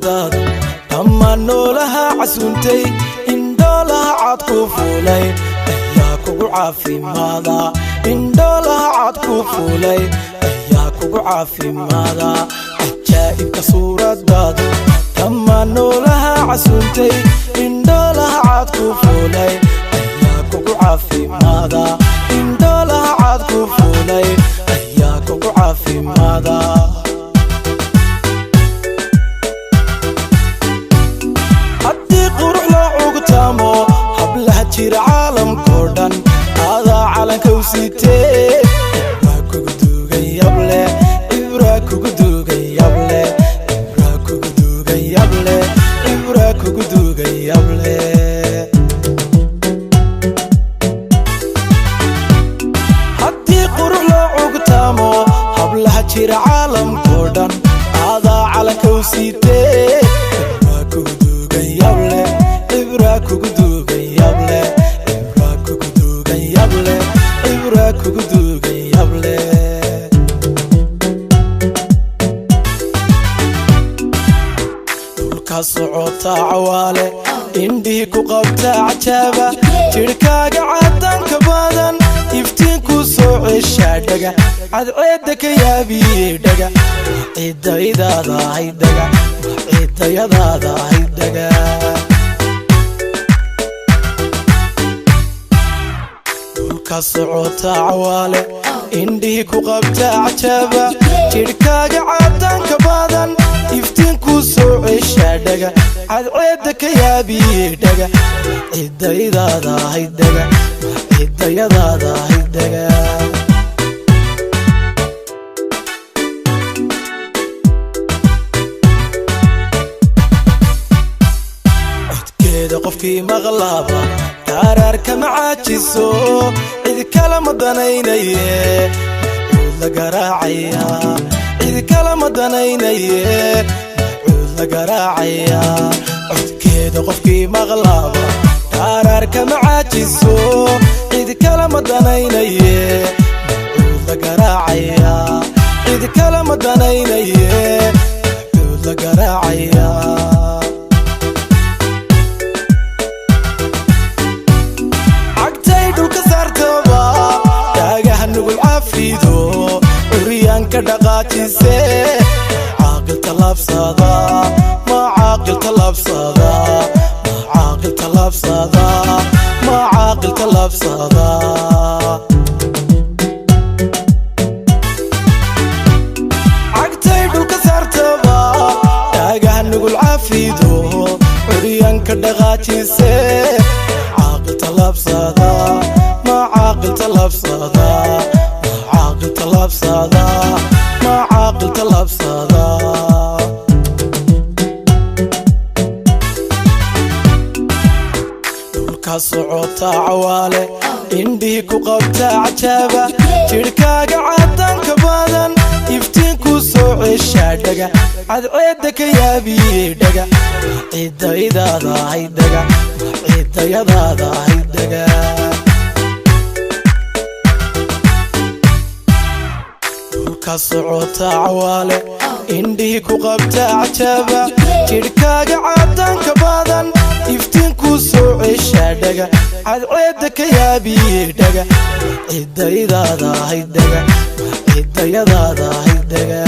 suuradaada dhammaan noolaha casuuntay indhoolaha cad ku fuulay ayaa kugu caafimaada indhoolaha cad ku fuulay ayaa kugu caafimaada cajaa'ibka suuradaada dhammaan noolaha casuuntay indhoolaha cad ku fuulay ayaa kugu caafimaada indhoolaha cad ku fuulay ayaa kugu caafimaada hablaha jira caalamkoo dhan aadaa calanka u siitee ibraa kugu duugan yable ibraa kugu duugan yable ibraa kugu duugan yable ibraa kugu duugan yable haddii qurux loo cugtaamo hablaha jira caalamkoo dhan aadaa calanka u siitee ibraa kugu duugan yable ibraa kugu duugan yable ibraa kugu duugan yable ibraa kugu duugan yable dhulka socotaa cawaale indhihii ku qabtaa cajaaba jidhkaaga cadaanka badan iftiinkuu soo ceshaa dhaga cadceedda ka yaabiyey dhaga ciidayadaada haydaga ciidayadaada haydaga socotaa cawaale indhihii ku qabtaa cajaaba jidhkaaga cadaanka badan iftiinkuu soo ceshaa dhaga cadceedda ka yaabiyey dhaga ciidayadaada haydaga ciidayadaada haydaga codkeeda qofkii maqlaaba taaraarka macaajiso cid kale ma danaynaye macuud la garaacaya cid kale ma danaynaye macuud la garaacaya codkeeda qofkii maqlaaba taaraarka macaajiso cid kale ma danaynaye macuud la garaacaya cid kale ma danaynaye macuud la garaacaya uryaanka dhaqaajise caaqil talaabsada ma caaqil talaabsada ma caaqil talaabsada ma caaqil talaabsada cagtay dhulka saartaba dhaagaha nugul caafido uryaanka dhaqaajise caaqil talaabsada ma caaqil talaabsada talaabsada ma caaqil talaabsada dhulka socotaa cawaale indhihii ku qabtaa cajaaba jidhkaaga cadaanka badan iftiinkuu soo ceshaa dhaga cadceedda ka yaabiyey dhaga ciidayadaada haydaga ciidayadaada haydaga dhulka socotaa cawaale indhihii ku qabtaa cajaaba jidhkaaga cadaanka badan iftiinkuu soo ceshaa dhaga cadceedda ka yaabiyey dhaga ciidayadaada haydaga ciidayadaada haydaga